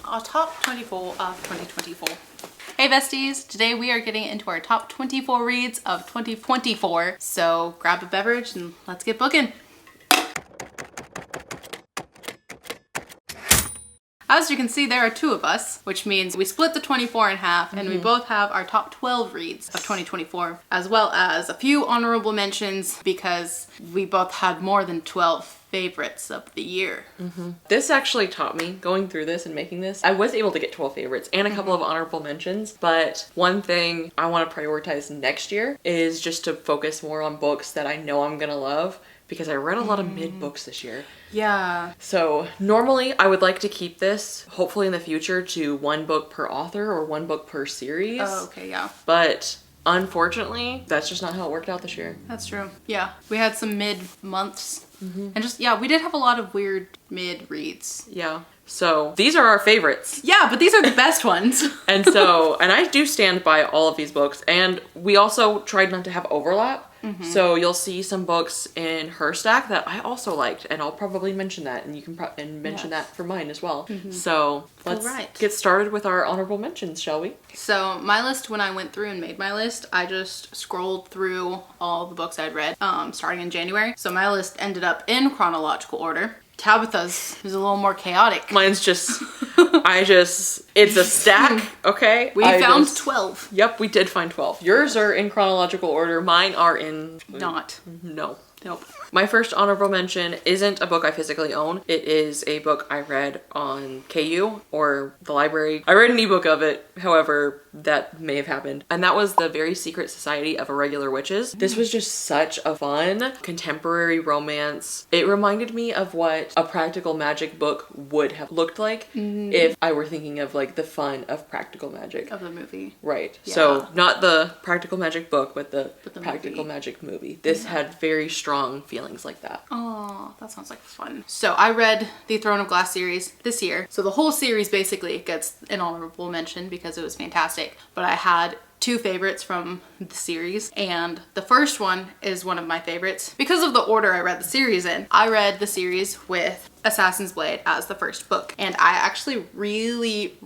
our top 24 of 2024. Hey besties, today we are getting into our top 24 reads of 2024. So grab a beverage and let's get booking. As you can see, there are two of us, which means we split the 24 in half and we both have our top 12 reads of 2024, as well as a few honorable mentions because we both had more than 12 favorites of the year. This actually taught me, going through this and making this, I was able to get 12 favorites and a couple of honorable mentions, but one thing I want to prioritize next year is just to focus more on books that I know I'm gonna love, because I read a lot of mid books this year. Yeah. So normally I would like to keep this, hopefully in the future, to one book per author or one book per series. Oh, okay, yeah. But unfortunately, that's just not how it worked out this year. That's true. Yeah. We had some mid months. And just, yeah, we did have a lot of weird mid reads. Yeah. So these are our favorites. Yeah, but these are the best ones. And I do stand by all of these books, and we also tried not to have overlap. So you'll see some books in her stack that I also liked, and I'll probably mention that, and you can mention that for mine as well. So let's get started with our honorable mentions, shall we? So my list, when I went through and made my list, I just scrolled through all the books I'd read starting in January. So my list ended up in chronological order. Tabitha's is a little more chaotic. Mine's just, it's a stack, okay? We found 12. Yep, we did find 12. Yours are in chronological order. Mine are in... Not. No. Nope. My first honorable mention isn't a book I physically own. It is a book I read on KU or the library. I read an ebook of it, however, that may have happened. And that was The Very Secret Society of Irregular Witches. This was just such a fun contemporary romance. It reminded me of what a practical magic book would have looked like if I were thinking of like the fun of practical magic. Of the movie. Right. Yeah. So not the practical magic book, but the practical movie. magic movie. This had very strong feelings like that. Oh, that sounds like fun. So I read the Throne of Glass series this year. So the whole series basically gets an honorable mention because it was fantastic. But I had two favorites from the series, and the first one is one of my favorites because of the order I read the series in. I read the series with Assassin's Blade as the first book, and I actually really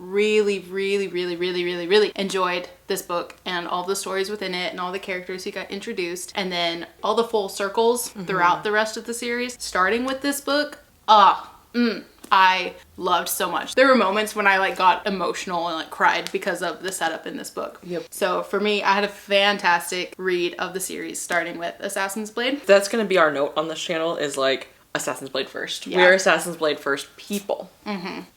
enjoyed this book and all the stories within it and all the characters who got introduced, and then all the full circles throughout the rest of the series, starting with this book. I loved so much. There were moments when I like got emotional and like cried because of the setup in this book. Yep. So for me, I had a fantastic read of the series starting with Assassin's Blade. That's gonna be our note on this channel, is like Assassin's Blade first. Yeah. We're Assassin's Blade first people.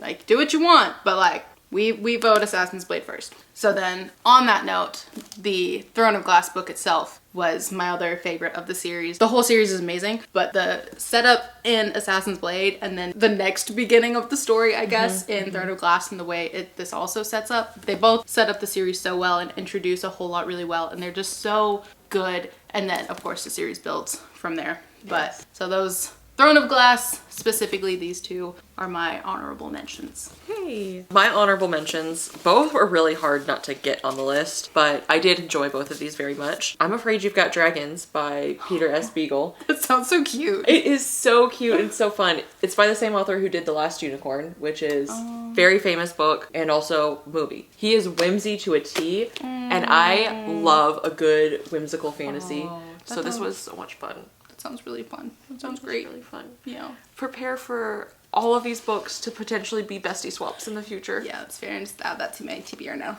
Like, do what you want, but like we vote Assassin's Blade first. So then on that note, the Throne of Glass book itself was my other favorite of the series. The whole series is amazing, but the setup in Assassin's Blade and then the next beginning of the story, I guess, in Throne of Glass, and the way this also sets up, they both set up the series so well and introduce a whole lot really well, and they're just so good. And then of course the series builds from there. But so those Throne of Glass, specifically these two, are my honorable mentions. Hey. My honorable mentions, both were really hard not to get on the list, but I did enjoy both of these very much. I'm Afraid You've Got Dragons by Peter S. Beagle. That sounds so cute. It is so cute and so fun. It's by the same author who did The Last Unicorn, which is very famous book and also movie. He is whimsy to a T, and I love a good whimsical fantasy. So this was so much fun. Sounds really fun. That sounds great. Really fun. Yeah. Prepare for all of these books to potentially be bestie swaps in the future. Yeah, that's fair. And just add that to my TBR now.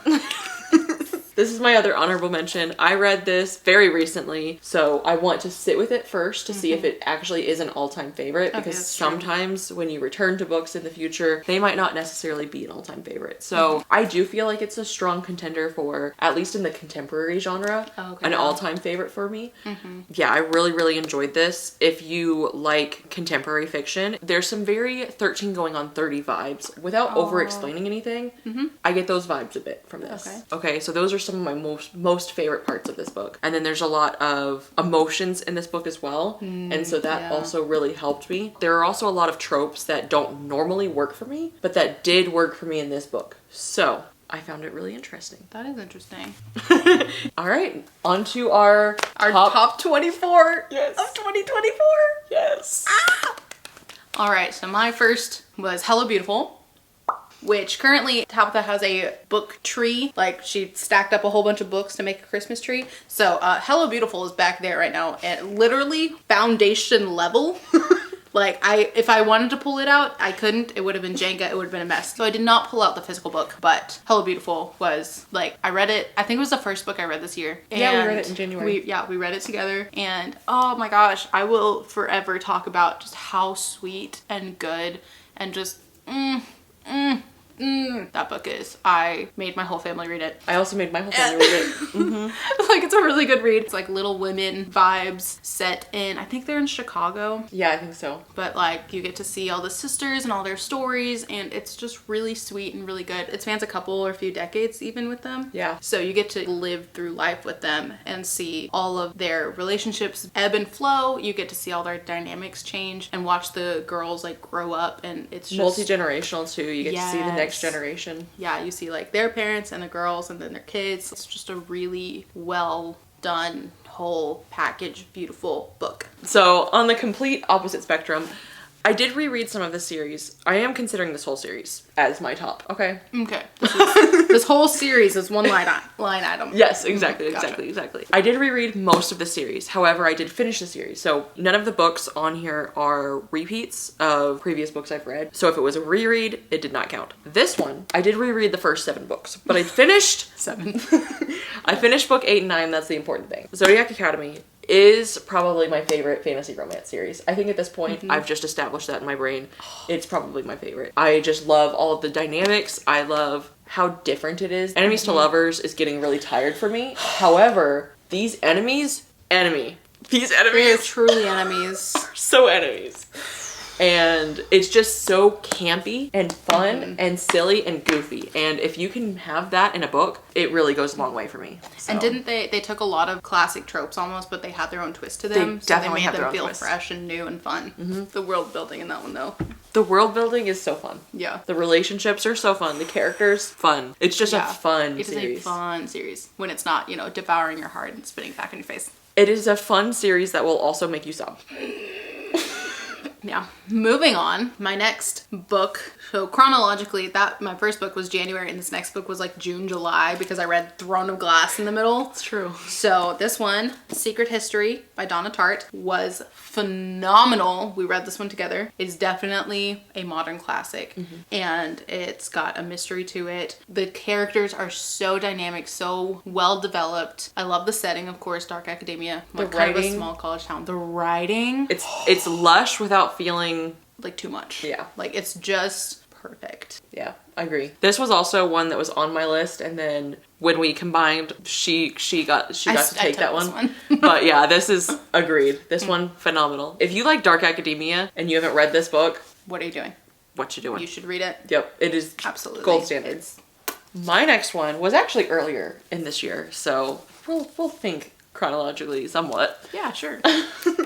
This is my other honorable mention. I read this very recently, so I want to sit with it first to see if it actually is an all-time favorite, because sometimes when you return to books in the future, they might not necessarily be an all-time favorite. So I do feel like it's a strong contender for, at least in the contemporary genre, an all-time favorite for me. Yeah, I really enjoyed this. If you like contemporary fiction, there's some very 13 going on 30 vibes. Without over-explaining anything, I get those vibes a bit from this. Okay, so those are some of my most favorite parts of this book. And then there's a lot of emotions in this book as well. And so that also really helped me. There are also a lot of tropes that don't normally work for me, but that did work for me in this book. So I found it really interesting. That is interesting. All right, on to our top 24 yes. of 2024. Yes. All right, so my first was Hello Beautiful. which currently Tabitha has a book tree. Like, she stacked up a whole bunch of books to make a Christmas tree. So Hello Beautiful is back there right now at literally foundation level. Like, if I wanted to pull it out, I couldn't. It would have been Jenga. It would have been a mess. So I did not pull out the physical book, but Hello Beautiful was, like, I read it. I think it was the first book I read this year. Yeah, we read it in January. We read it together. And oh my gosh, I will forever talk about just how sweet and good and just, that book is. I made my whole family read it. I also made my whole family read it. Mm-hmm. Like, it's a really good read. It's like Little Women vibes set in, I think they're in Chicago. Yeah, I think so. But like, you get to see all the sisters and all their stories, and it's just really sweet and really good. It spans a couple or a few decades even with them. Yeah. So you get to live through life with them and see all of their relationships ebb and flow. You get to see all their dynamics change and watch the girls like grow up, and it's just multi-generational too. You get to see the next generation. Yeah, you see like their parents and the girls and then their kids. It's just a really well done whole package, beautiful book. So on the complete opposite spectrum, I did reread some of the series. I am considering this whole series as my top. Okay. This whole series is one line item. Yes, exactly, Gotcha. exactly. I did reread most of the series. However, I did finish the series. So none of the books on here are repeats of previous books I've read. So if it was a reread, it did not count. This one, I did reread the first 7 books, but I finished 7. I finished book 8 and 9. That's the important thing. Zodiac Academy is probably my favorite fantasy romance series. I think at this point, I've just established that in my brain. It's probably my favorite. I just love all of the dynamics. I love how different it is. Enemies to lovers is getting really tired for me. However, these enemies, these They're truly enemies. are so enemies. And it's just so campy and fun and silly and goofy. And if you can have that in a book, it really goes a long way for me. So. And didn't they took a lot of classic tropes almost, but they had their own twist to them. They definitely so have they their made own them feel twist. fresh and new and fun. The world building in that one though. The world building is so fun. Yeah. The relationships are so fun. The characters, fun. It's just a fun series. It is a fun series when it's not, devouring your heart and spitting back in your face. It is a fun series that will also make you sob. Yeah. Moving on, my next book. So chronologically, my first book was January, and this next book was like June, July, because I read Throne of Glass in the middle. It's true. So this one, Secret History by Donna Tartt, was phenomenal. We read this one together. It's definitely a modern classic, and it's got a mystery to it. The characters are so dynamic, so well developed. I love the setting, of course, Dark Academia. The kind of a writing. small college town. The writing. It's lush without feeling like too much. Yeah. Like, it's just perfect. Yeah, I agree. This was also one that was on my list, and then when we combined, she got to take that one. But yeah, this is agreed. This one, phenomenal. If you like Dark Academia and you haven't read this book, What are you doing? what you doing? You should read it. Yep, it is Absolutely. gold standard. My next one was actually earlier in this year, so we'll think chronologically somewhat. Yeah, sure.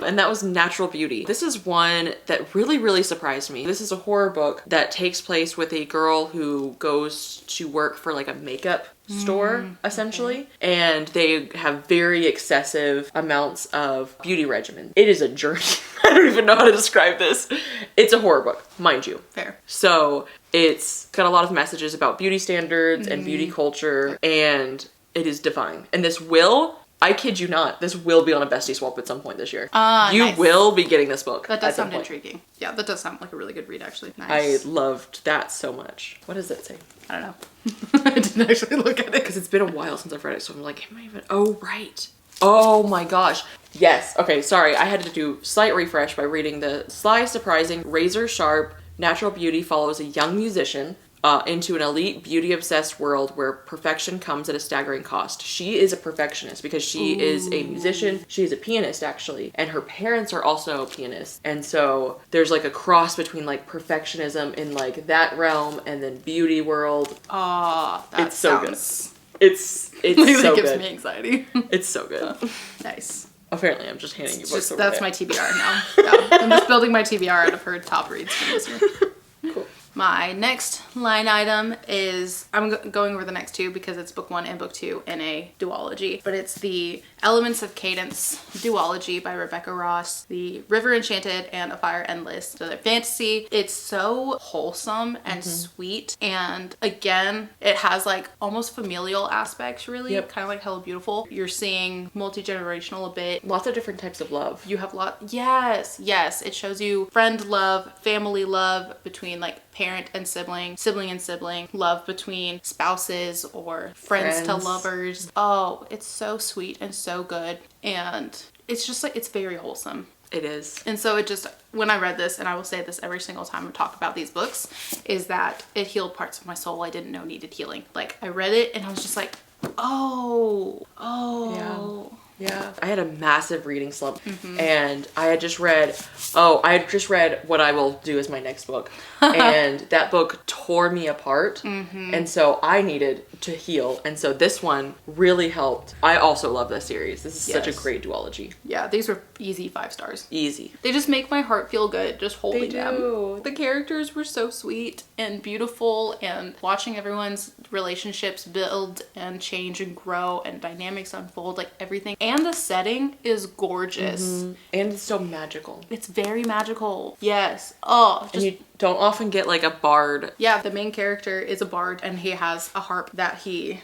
And that was Natural Beauty. This is one that really, really surprised me. This is a horror book that takes place with a girl who goes to work for like a makeup store, essentially. Okay. And they have very excessive amounts of beauty regimen. It is a journey. I don't even know how to describe this. It's a horror book, mind you. Fair. So it's got a lot of messages about beauty standards and beauty culture, and it is divine. And this will... I kid you not, this will be on a bestie swap at some point this year. You nice. will be getting this book. That does sound intriguing. Yeah, that does sound like a really good read, actually. I Nice. loved that so much. What does it say? I don't know. I didn't actually look at it. Because it's been a while since I've read it, so I'm like, am I even... Oh, right. Oh my gosh. Yes. Okay, sorry. I had to do slight refresh by reading the sly, surprising, razor sharp, Natural Beauty follows a young musician into an elite beauty-obsessed world where perfection comes at a staggering cost. She is a perfectionist because she is a musician. She is a pianist, actually. And her parents are also pianists. And so there's like a cross between like perfectionism in like that realm and then beauty world. That it's so good. It's like, so that gives good. me anxiety. It's so good. Nice. Apparently, I'm just handing you books over That's there. my TBR now. Yeah. I'm just building my TBR out of her top reads from this year. Cool. My next line item is, I'm going over the next two because it's book 1 and book 2 in a duology, but it's the Elements of Cadence duology by Rebecca Ross, the River Enchanted and A Fire Endless. So they're fantasy. It's so wholesome and sweet, and again, it has like almost familial aspects, really. Yep. Kind of like Hello Beautiful. You're seeing multi-generational a bit. Lots of different types of love. You have yes. It shows you friend love, family love between like parent and sibling, sibling and sibling, love between spouses or friends to lovers. Oh, it's so sweet and so good. And it's just like, it's very wholesome. It is. And so it just, when I read this, and I will say this every single time I talk about these books, is that it healed parts of my soul I didn't know needed healing. Like, I read it and I was just like, oh. Yeah. I had a massive reading slump, and I had just read What I Will Do Is My Next Book. And that book tore me apart. And so I needed to heal. And so this one really helped. I also love this series. This is such a great duology. Yeah, these were easy 5 stars. Easy. They just make my heart feel good just holding They them. do. The characters were so sweet and beautiful, and watching everyone's relationships build and change and grow and dynamics unfold, like everything. And the setting is gorgeous. And it's so magical. It's very magical. Yes. Oh, just... And you don't often get like a bard. Yeah, the main character is a bard, and he has a harp that he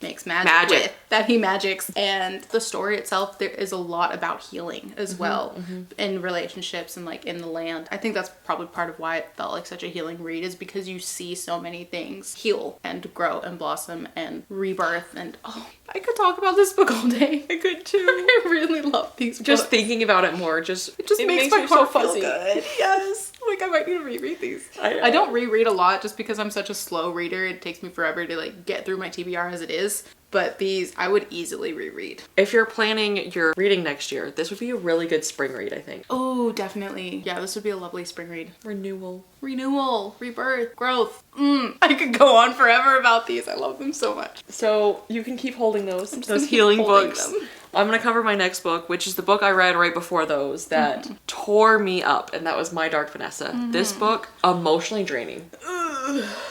makes magic with, that he magics. And the story itself, there is a lot about healing as well in relationships and like in the land. I think that's probably part of why it felt like such a healing read, is because you see so many things heal and grow and blossom and rebirth. And oh, I could talk about this book all day. I could too. I really love these books. Just thinking about it more, it makes my heart feel good. Yes. Like, I might need to reread these. I don't reread a lot just because I'm such a slow reader. It takes me forever to like get through my TBR as it is. But these I would easily reread. If you're planning your reading next year, this would be a really good spring read, I think. Oh, definitely. Yeah, this would be a lovely spring read. Renewal, rebirth, growth. I could go on forever about these. I love them so much. So you can keep holding those healing books. I'm going to cover my next book, which is the book I read right before those that tore me up, and that was My Dark Vanessa. This book, emotionally draining.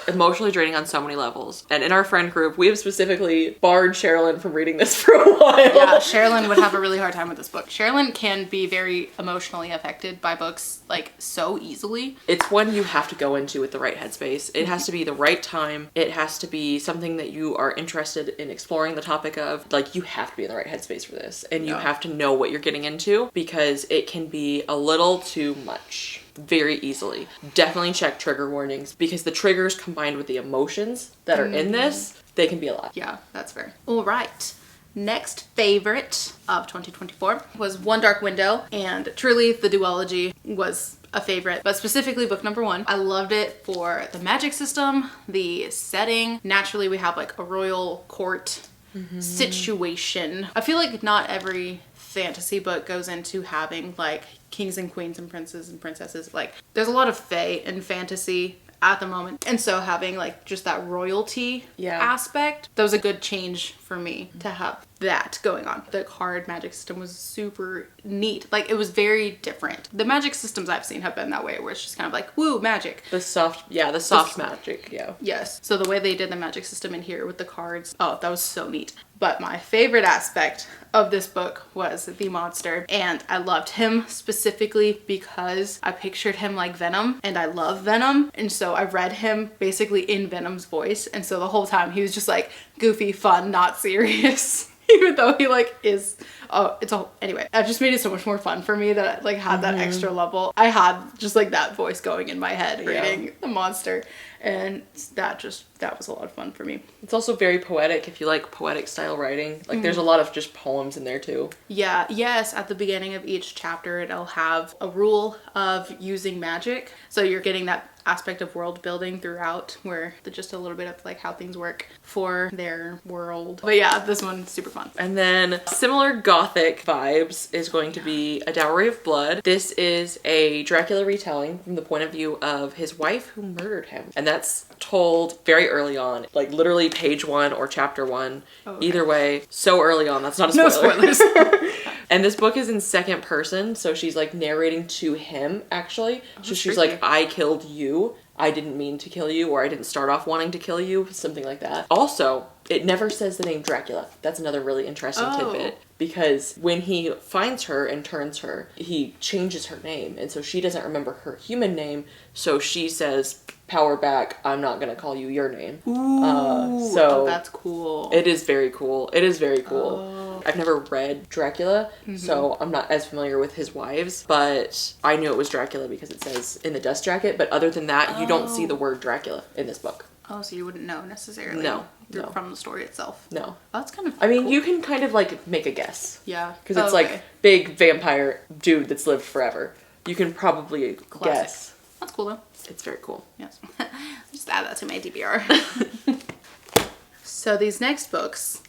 Emotionally draining on so many levels. And in our friend group, we have specifically barred Sherilyn from reading this for a while. Yeah, Sherilyn would have a really hard time with this book. Sherilyn can be very emotionally affected by books, like, so easily. It's one you have to go into with the right headspace. It has to be the right time. It has to be something that you are interested in exploring the topic of. Like, you have to be in the right headspace for this. And you have to know what you're getting into, because it can be a little too much. Very easily. Definitely check trigger warnings, because the triggers combined with the emotions that are in this, they can be a lot. Yeah, that's fair. All right. Next favorite of 2024 was One Dark Window, and truly the duology was a favorite, but specifically book number 1. I loved it for the magic system, the setting. Naturally, we have like a royal court situation. I feel like not every fantasy book goes into having like kings and queens and princes and princesses. Like, there's a lot of fae in fantasy at the moment, and so having like just that royalty aspect, that was a good change for me to have that going on. The card magic system was super neat. Like, it was very different. The magic systems I've seen have been that way, where it's just kind of like, woo, magic. The soft magic, yeah. Yes. So the way they did the magic system in here with the cards, oh, that was so neat. But my favorite aspect of this book was the monster, and I loved him specifically because I pictured him like Venom, and I love Venom, and so I read him basically in Venom's voice, and so the whole time he was just like goofy, fun, not serious. Even though he like is, anyway, that just made it so much more fun for me that I like had that extra level. I had just like that voice going in my head reading the monster, and that was a lot of fun for me. It's also very poetic if you like poetic style writing. Like, there's a lot of just poems in there too. Yeah, yes, at the beginning of each chapter it'll have a rule of using magic. So you're getting that aspect of world building throughout, where just a little bit of like how things work for their world. But yeah, this one's super fun. And then similar gothic vibes is going to be A Dowry of Blood. This is a Dracula retelling from the point of view of his wife who murdered him. And that's told very early on, like literally page 1 or chapter 1. Either way, so early on, that's not a spoiler. No spoilers. And this book is in second person, so she's like narrating to him actually. So she's like, I killed you. I didn't mean to kill you, or I didn't start off wanting to kill you, something like that. Also, it never says the name Dracula. That's another really interesting tidbit. Because when he finds her and turns her, he changes her name. And so she doesn't remember her human name. So she says, power back, I'm not going to call you your name. Ooh, so that's cool. It is very cool. It is very cool. I've never read Dracula, so I'm not as familiar with his wives. But I knew it was Dracula because it says in the dust jacket. But other than that, you don't see the word Dracula in this book. Oh, so you wouldn't know necessarily? No. From the story itself? No. Oh, that's kind of I mean, cool. you can kind of like make a guess. Yeah. Because it's like big vampire dude that's lived forever. You can probably guess. That's cool though. It's very cool. Yes. Just add that to my DBR. So these next books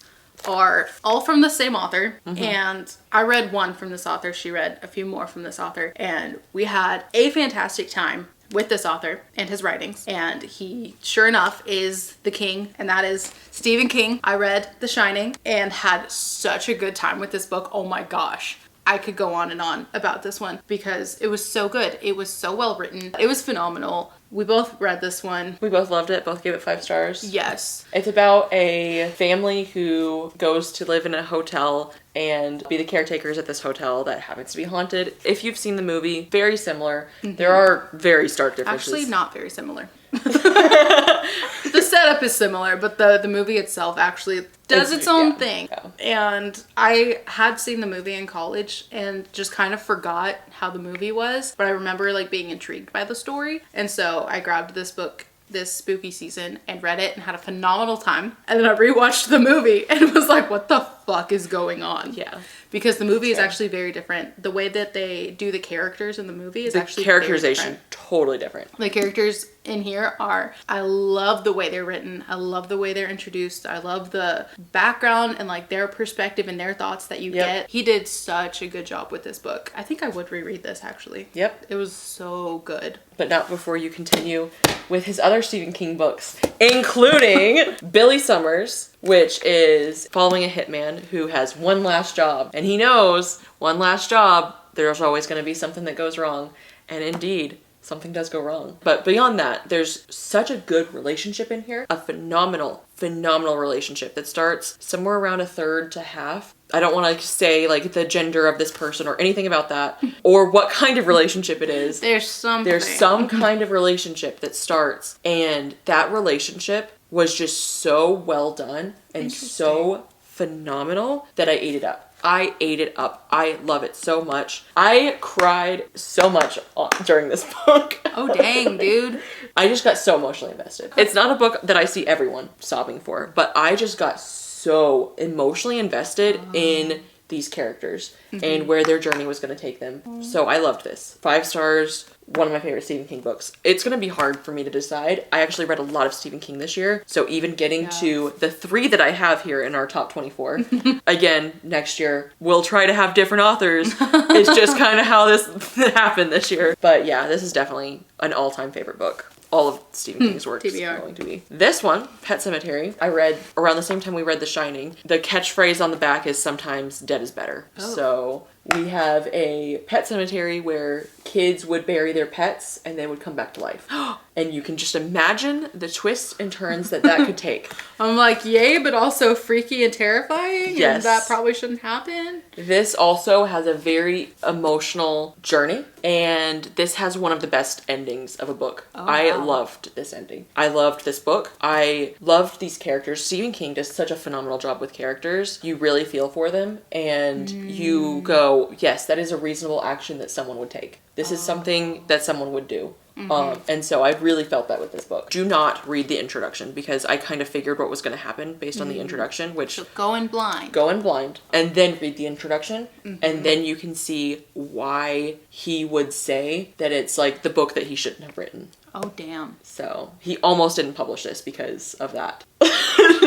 are all from the same author, and I read one from this author, she read a few more from this author, and we had a fantastic time with this author and his writings, and he sure enough is the king, and that is Stephen King. I read The Shining and had such a good time with this book. Oh my gosh. I could go on and on about this one because it was so good. It was so well written. It was phenomenal. We both read this one. We both loved it. Both gave it 5 stars. Yes. It's about a family who goes to live in a hotel and be the caretakers at this hotel that happens to be haunted. If you've seen the movie, very similar. There are very stark differences. Actually, not very similar. The setup is similar, but the movie itself actually does its own thing. Yeah. And I had seen the movie in college and just kind of forgot how the movie was, but I remember like being intrigued by the story. And so I grabbed this book this spooky season and read it and had a phenomenal time. And then I rewatched the movie and was like, what the fuck is going on? Yeah. Because the movie is actually very different. The way that they do the characters in the movie is actually characterization totally different. The characters in here are, I love the way they're written. I love the way they're introduced. I love the background and like their perspective and their thoughts that you get. He did such a good job with this book. I think I would reread this actually. Yep. It was so good. But not before you continue with his other Stephen King books, including Billy Summers, which is following a hitman who has one last job. And he knows one last job, there's always going to be something that goes wrong. And indeed, something does go wrong. But beyond that, there's such a good relationship in here. A phenomenal relationship that starts somewhere around a third to half. I don't want to say like the gender of this person or anything about that or what kind of relationship it is. There's something. There's some kind of relationship that starts, and that relationship was just so well done and so phenomenal that I ate it up. I ate it up. I love it so much. I cried so much during this book. Oh, dang, dude. I just got so emotionally invested. It's not a book that I see everyone sobbing for, but I just got so emotionally invested in these characters and where their journey was going to take them. So I loved this. 5 stars. One of my favorite Stephen King books. It's going to be hard for me to decide. I actually read a lot of Stephen King this year. So even getting to the 3 that I have here in our top 24, again, next year, we'll try to have different authors. It's just kind of how this happened this year. But yeah, this is definitely an all-time favorite book. All of Stephen King's works are going to be. This one, Pet Sematary, I read around the same time we read The Shining. The catchphrase on the back is sometimes dead is better. Oh. So we have a pet cemetery where kids would bury their pets and they would come back to life. And you can just imagine the twists and turns that could take. I'm like, yay, but also freaky and terrifying. Yes. And that probably shouldn't happen. This also has a very emotional journey. And this has one of the best endings of a book. Oh, I loved this ending. I loved this book. I loved these characters. Stephen King does such a phenomenal job with characters. You really feel for them. And you go, yes, that is a reasonable action that someone would take. This is something that someone would do. And so I really felt that with this book. Do not read the introduction because I kind of figured what was going to happen based on the introduction, which... So go in blind. Go in blind. And then read the introduction. And then you can see why he would say that it's like the book that he shouldn't have written. Oh, damn. So he almost didn't publish this because of that.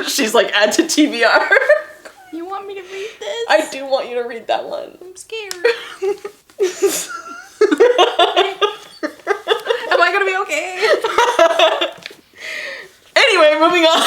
She's like, add to TBR. You want me to read this? I do want you to read that one. I'm scared. Am I gonna be okay? Anyway, moving on.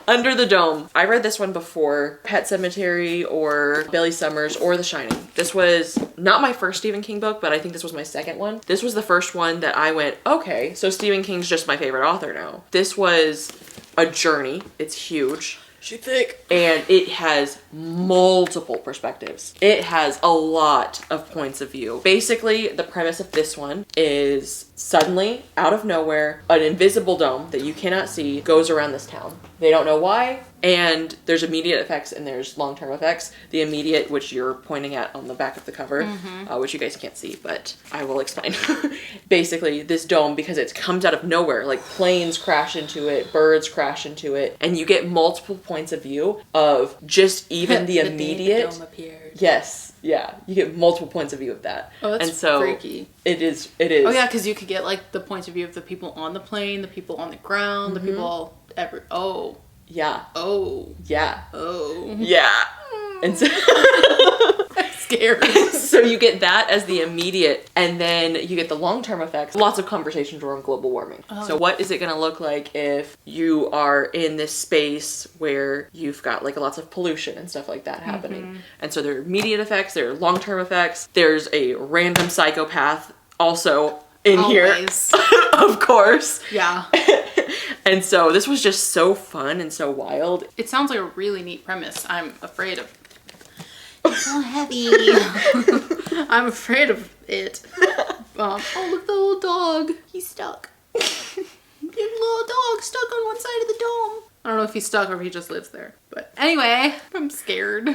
Under the Dome. I read this one before Pet Sematary or Billy Summers or The Shining. This was not my first Stephen King book, but I think this was my second one. This was the first one that I went, okay, so Stephen King's just my favorite author now. This was a journey. It's huge. She's thick. And it has multiple perspectives. It has a lot of points of view. Basically, the premise of this one is suddenly, out of nowhere, an invisible dome that you cannot see goes around this town. They don't know why, and there's immediate effects and there's long-term effects. The immediate, which you're pointing at on the back of the cover, which you guys can't see, but I will explain. Basically, this dome, because it comes out of nowhere, like planes crash into it, birds crash into it, and you get multiple points of view of just even the immediate. The dome appeared. Yes, yeah, you get multiple points of view of that. Oh, that's and so freaky. It is. Oh yeah, because you could get like the points of view of the people on the plane, the people on the ground, the people oh. Yeah. Oh. Yeah. Oh. Yeah. And so that's scary. So you get that as the immediate, and then you get the long-term effects. Lots of conversations around global warming. Oh. So what is it going to look like if you are in this space where you've got like lots of pollution and stuff like that happening? And so there are immediate effects, there are long-term effects. There's a random psychopath also in Always. Here. Of course. Yeah. And so this was just so fun and so wild. It sounds like a really neat premise. I'm afraid of. It's so heavy. I'm afraid of it. Oh, look, the little dog. He's stuck. Your little dog stuck on one side of the dome. I don't know if he's stuck or if he just lives there. But anyway, I'm scared.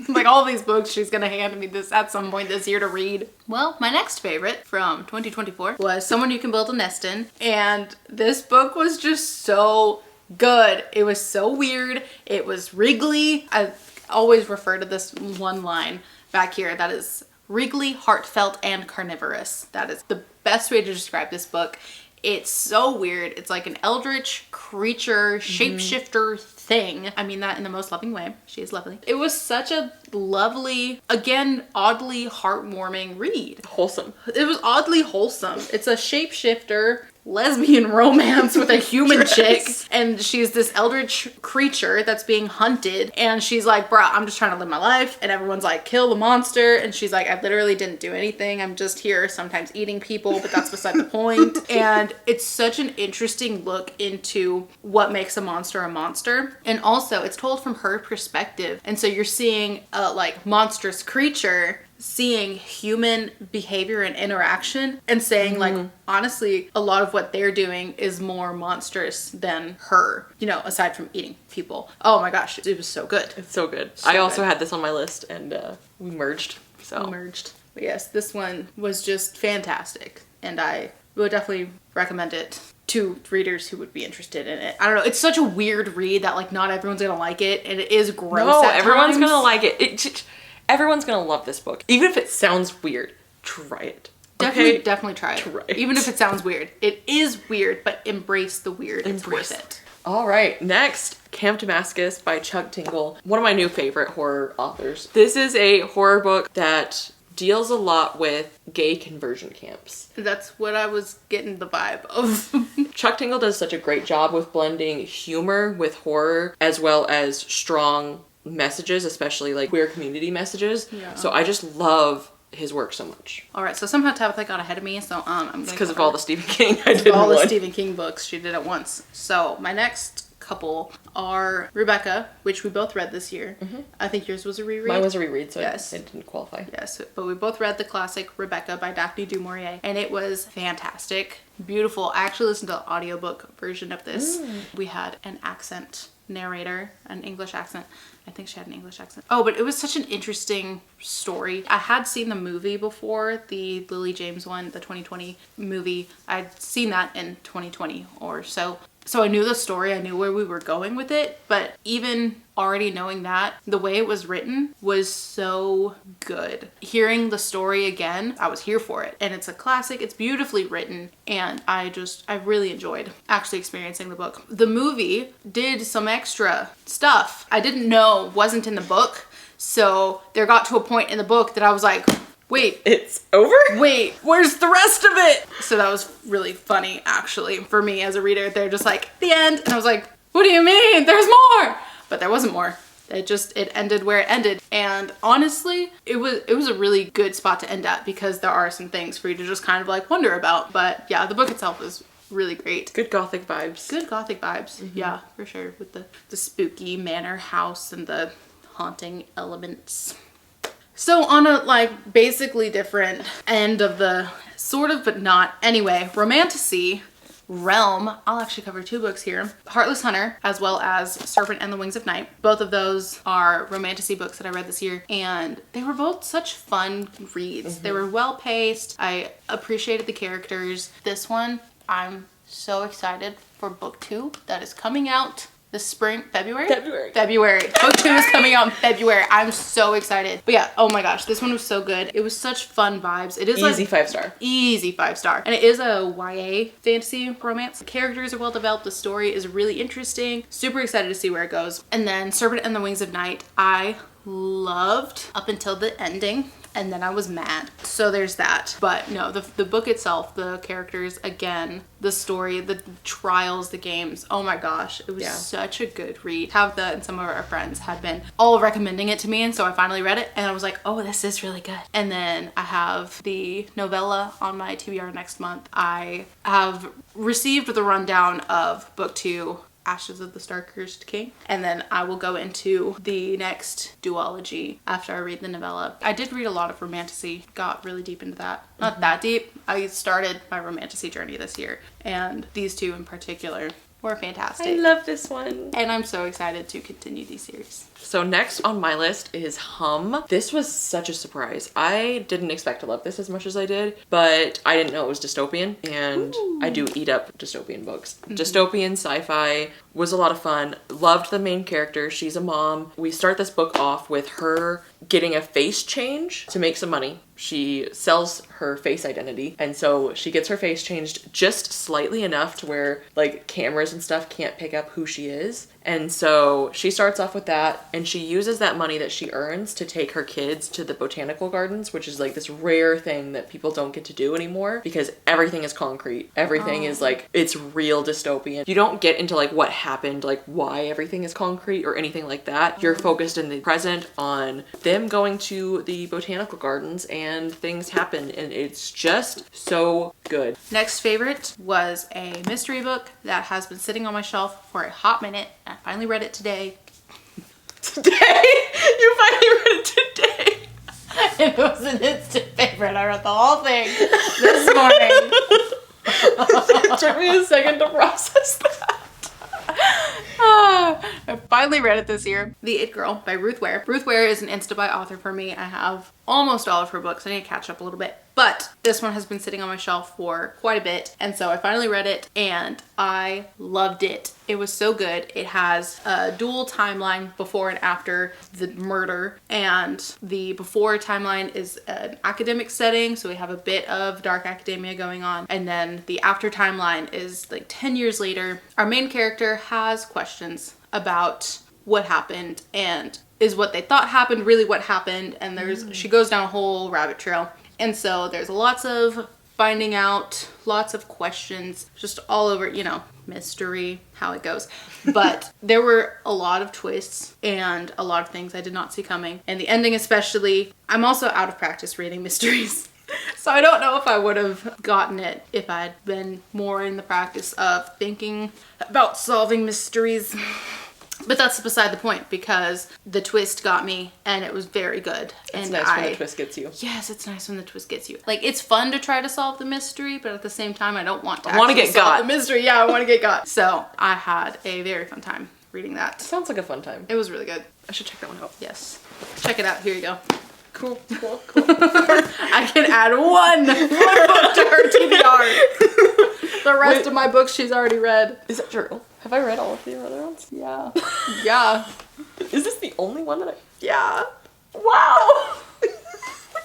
Like all these books she's gonna hand me this at some point this year to read. Well, my next favorite from 2024 was Someone You Can Build a Nest In. And this book was just so good. It was so weird. It was wriggly. I always refer to this one line back here that is wriggly, heartfelt, and carnivorous. That is the best way to describe this book. It's so weird. It's like an eldritch creature, shapeshifter thing. I mean that in the most loving way. She is lovely. It was such a lovely, again, oddly heartwarming read. Wholesome. It was oddly wholesome. It's a shapeshifter lesbian romance with a human chick, and she's this eldritch creature that's being hunted, and she's like, bruh, I'm just trying to live my life, and everyone's like, kill the monster, and she's like, I literally didn't do anything, I'm just here sometimes eating people, but that's beside the point. And it's such an interesting look into what makes a monster, and also it's told from her perspective, and so you're seeing a like monstrous creature seeing human behavior and interaction and saying like, honestly, a lot of what they're doing is more monstrous than her, you know, aside from eating people. Oh my gosh, it was so good. It's so good. So I also good. had this on my list, and we merged. But yes, this one was just fantastic, and I would definitely recommend it to readers who would be interested in it. I don't know, it's such a weird read that like not everyone's gonna like it, and it is gross. No, at everyone's times. gonna like it. Everyone's gonna love this book. Even if it sounds weird, try it. Definitely try it. Try it. Even if it sounds weird. It is weird, but embrace the weird. It's worth it. All right, next, Camp Damascus by Chuck Tingle. One of my new favorite horror authors. This is a horror book that deals a lot with gay conversion camps. That's what I was getting the vibe of. Chuck Tingle does such a great job with blending humor with horror, as well as strong messages, especially like queer community messages. Yeah. So I just love his work so much. All right, so somehow Tabitha got ahead of me, so I'm because of all the Stephen King I did. All the Stephen King books she did at once. So my next couple are Rebecca, which we both read this year. I think yours was a reread. Mine was a reread, so yes. it didn't qualify. Yes, but we both read the classic Rebecca by Daphne du Maurier, and it was fantastic, beautiful. I actually listened to the audiobook version of this. We had an accent narrator, an English accent. I think she had an English accent. Oh, but it was such an interesting story. I had seen the movie before, the Lily James one, the 2020 movie. I'd seen that in 2020 or so. So I knew the story, I knew where we were going with it, but even already knowing that, the way it was written was so good. Hearing the story again, I was here for it. And it's a classic, it's beautifully written, and I really enjoyed actually experiencing the book. The movie did some extra stuff I didn't know wasn't in the book, so there got to a point in the book that I was like, wait, it's over? Wait, where's the rest of it? So that was really funny, actually, for me as a reader. They're just like, the end. And I was like, what do you mean? There's more! But there wasn't more. It ended where it ended. And honestly, it was a really good spot to end at because there are some things for you to just kind of like wonder about. But yeah, the book itself is really great. Good gothic vibes. Good gothic vibes. Mm-hmm. Yeah, for sure. With the spooky manor house and the haunting elements. So on a like basically different end of the sort of but not anyway, romantasy realm, I'll actually cover 2 books here. Heartless Hunter as well as Serpent and the Wings of Night. Both of those are romantasy books that I read this year and they were both such fun reads. Mm-hmm. They were well paced. I appreciated the characters. This one, I'm so excited for book 2 that is coming out this spring. February. Book 2 is coming out in February. I'm so excited. But yeah, oh my gosh, this one was so good. It was such fun vibes. It is easy like 5-star. Easy 5-star. And it is a YA fantasy romance. The characters are well developed. The story is really interesting. Super excited to see where it goes. And then Serpent and the Wings of Night, I loved up until the ending. And then I was mad. So there's that. But no, the book itself, the characters, again, the story, the trials, the games. Oh my gosh. It was such a good read. Tabitha and some of our friends had been all recommending it to me. And so I finally read it and I was like, oh, this is really good. And then I have the novella on my TBR next month. I have received the rundown of book 2, Ashes of the Star-Cursed King. And then I will go into the next duology after I read the novella. I did read a lot of romantasy, got really deep into that. Not that deep. I started my romantasy journey this year and these 2 in particular were fantastic. I love this one. And I'm so excited to continue these series. So next on my list is Hum. This was such a surprise. I didn't expect to love this as much as I did, but I didn't know it was dystopian, and I do eat up dystopian books. Mm-hmm. Dystopian sci-fi was a lot of fun. Loved the main character. She's a mom. We start this book off with her getting a face change to make some money. She sells her face identity, and so she gets her face changed just slightly enough to where like cameras and stuff can't pick up who she is. And so she starts off with that, and she uses that money that she earns to take her kids to the botanical gardens, which is like this rare thing that people don't get to do anymore because everything is concrete. Everything is like, it's real dystopian. You don't get into like what happened, like why everything is concrete or anything like that. You're focused in the present on them going to the botanical gardens and things happen, and it's just so good. Next favorite was a mystery book that has been sitting on my shelf for a hot minute. I finally read it today. Today? You finally read it today? It was an instant favorite. I read the whole thing this morning. It took me a second to process that. I finally read it this year. The It Girl by Ruth Ware. Ruth Ware is an Insta-Buy author for me. I have almost all of her books. I need to catch up a little bit. But this one has been sitting on my shelf for quite a bit. And so I finally read it and I loved it. It was so good. It has a dual timeline before and after the murder. And the before timeline is an academic setting. So we have a bit of dark academia going on. And then the after timeline is like 10 years later. Our main character has questions about what happened and is what they thought happened really what happened, and she goes down a whole rabbit trail. And so there's lots of finding out, lots of questions, just all over, you know, mystery, how it goes. But there were a lot of twists and a lot of things I did not see coming. And the ending especially. I'm also out of practice reading mysteries. So I don't know if I would have gotten it if I'd been more in the practice of thinking about solving mysteries. But that's beside the point because the twist got me and it was very good. It's nice when the twist gets you. Yes, it's nice when the twist gets you. Like, it's fun to try to solve the mystery, but at the same time, I don't want to get got. The mystery. Yeah, I want to get got. So I had a very fun time reading that. Sounds like a fun time. It was really good. I should check that one out. Yes. Check it out. Here you go. Cool. I can add one book to her TBR. The rest of my books she's already read. Is that true? Have I read all of the other ones? Yeah. Yeah. Is this the only one that Yeah. Wow!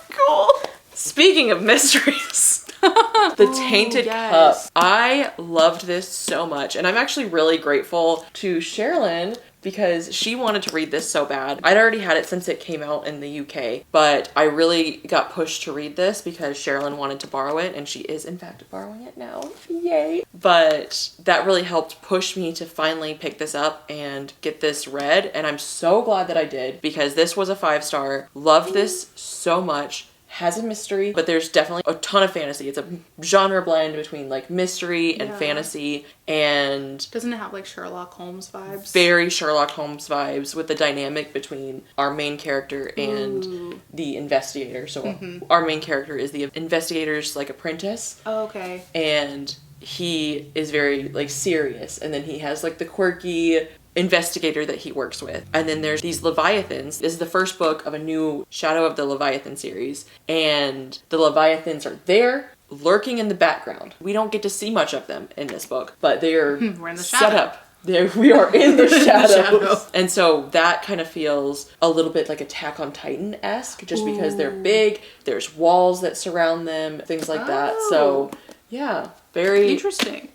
Cool. Speaking of mysteries, The Tainted Cup. I loved this so much, and I'm actually really grateful to Sherilyn because she wanted to read this so bad. I'd already had it since it came out in the UK, but I really got pushed to read this because Sherilyn wanted to borrow it, and she is in fact borrowing it now. Yay! But that really helped push me to finally pick this up and get this read, and I'm so glad that I did, because this was a 5-star. Loved this so much. Has a mystery, but there's definitely a ton of fantasy. It's a genre blend between like mystery and fantasy, and doesn't it have like Sherlock Holmes vibes? Very Sherlock Holmes vibes, with the dynamic between our main character and the investigator. So our main character is the investigator's like apprentice. Oh, okay. And he is very like serious, and then he has like the quirky investigator that he works with. And then there's these Leviathans. This is the first book of a new Shadow of the Leviathan series, and the Leviathans are there lurking in the background. We don't get to see much of them in this book, but they are We're in the set shadow. up. There we are in the shadows. shadow. And so that kind of feels a little bit like Attack on Titan-esque, just because they're big, there's walls that surround them, things like that. So yeah, very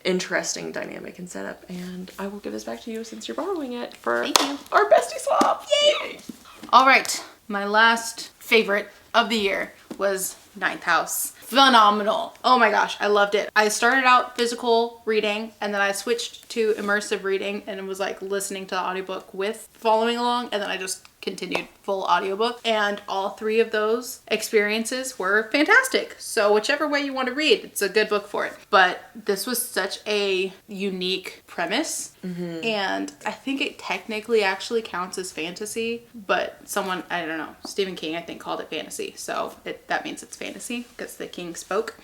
interesting dynamic and setup. And I will give this back to you since you're borrowing it for our bestie swap. Yay! All right, my last favorite of the year was Ninth House. Phenomenal. Oh my gosh, I loved it. I started out physical reading, and then I switched to immersive reading, and it was like listening to the audiobook with following along, and then I just continued full audiobook, and all 3 of those experiences were fantastic. So whichever way you want to read, it's a good book for it. But this was such a unique premise, and I think it technically actually counts as fantasy, but someone, I don't know, Stephen King I think called it fantasy, so that means it's fantasy because the king spoke.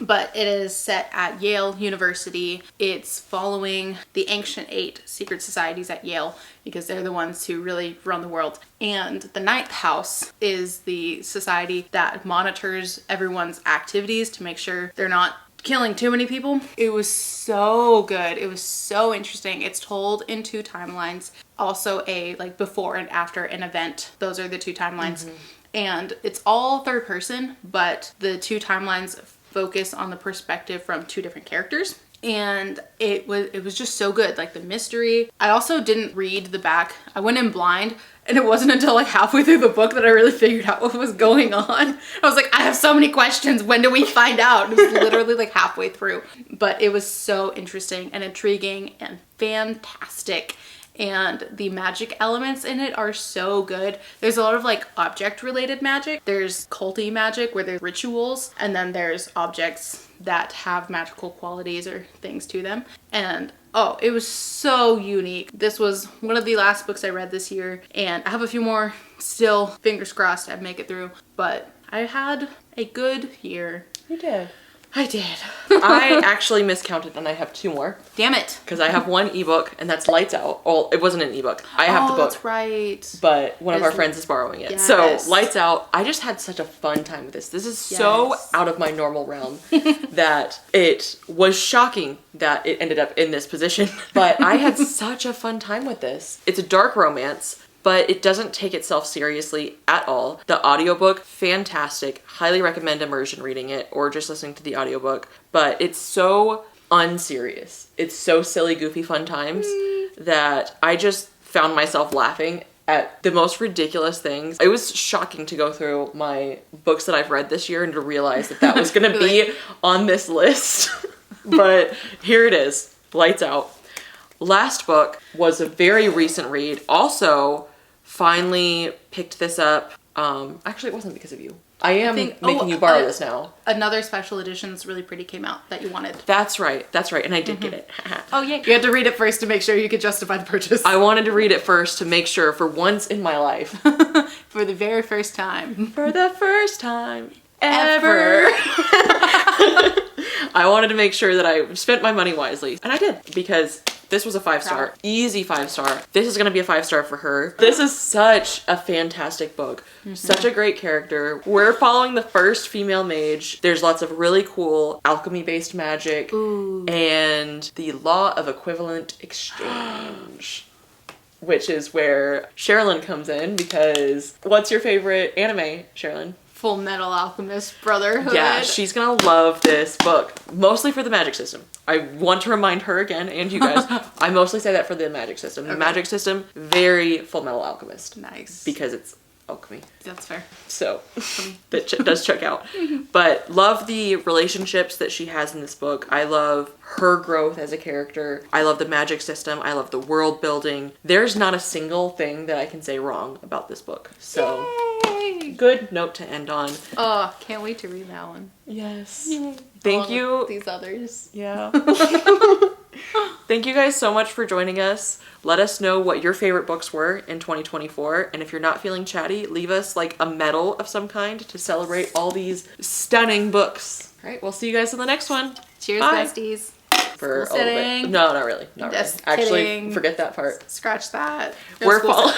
But it is set at Yale University. It's following the Ancient 8 secret societies at Yale, because they're the ones who really run the world. And the Ninth House is the society that monitors everyone's activities to make sure they're not killing too many people. It was so good. It was so interesting. It's told in 2 timelines. Also a like before and after an event. Those are the 2 timelines. And it's all third person, but the 2 timelines focus on the perspective from 2 different characters. And it was just so good. Like the mystery. I also didn't read the back. I went in blind, and it wasn't until like halfway through the book that I really figured out what was going on. I was like, I have so many questions. When do we find out? It was literally like halfway through. But it was so interesting and intriguing and fantastic. And the magic elements in it are so good. There's a lot of like object related magic. There's culty magic where there's rituals, and then there's objects that have magical qualities or things to them. And oh, it was so unique. This was one of the last books I read this year, and I have a few more still, fingers crossed I'd make it through. But I had a good year. You did. I did. I actually miscounted, and I have 2 more. Damn it. Because I have 1 ebook, and that's Lights Out. Well, it wasn't an ebook. I have the book. That's right. But one of our friends is borrowing it. Yes. So, Lights Out, I just had such a fun time with this. This is so out of my normal realm that it was shocking that it ended up in this position. But I had such a fun time with this. It's a dark romance, but it doesn't take itself seriously at all. The audiobook, fantastic. Highly recommend immersion reading it or just listening to the audiobook. But it's so unserious. It's so silly, goofy, fun times that I just found myself laughing at the most ridiculous things. It was shocking to go through my books that I've read this year and to realize that was going to be on this list. But here it is, Lights Out. Last book was a very recent read. Also, finally picked this up. Actually, it wasn't because of you. I am making you borrow this now. Another special edition that's really pretty came out that you wanted. That's right. And I did get it. Oh, yeah. You had to read it first to make sure you could justify the purchase. I wanted to read it first to make sure for once in my life. For the very first time. For the first time ever. I wanted to make sure that I spent my money wisely. And I did, because this was a 5-star. Easy 5-star. This is going to be a 5-star for her. This is such a fantastic book. Such a great character. We're following the first female mage. There's lots of really cool alchemy-based magic. And the law of equivalent exchange. Which is where Sherilyn comes in, because what's your favorite anime, Sherilyn? Full Metal Alchemist Brotherhood. Yeah, she's gonna love this book. Mostly for the magic system. I want to remind her again, and you guys, I mostly say that for the magic system. The magic system, very Full Metal Alchemist. Nice. Because it's alchemy. That's fair. So, that does check out. But love the relationships that she has in this book. I love her growth as a character. I love the magic system. I love the world building. There's not a single thing that I can say wrong about this book. So, Yay! good note to end on. Oh, can't wait to read that one. Yes. Yay. Thank Along you. with these others. Yeah. Thank you guys so much for joining us. Let us know what your favorite books were in 2024. And if you're not feeling chatty, leave us like a medal of some kind to celebrate all these stunning books. All right, we'll see you guys in the next one. Cheers, Bye. besties. For School a little bit. sitting. No, not really. Not Just really. Actually, kidding. forget that part. Scratch that. We're School fall.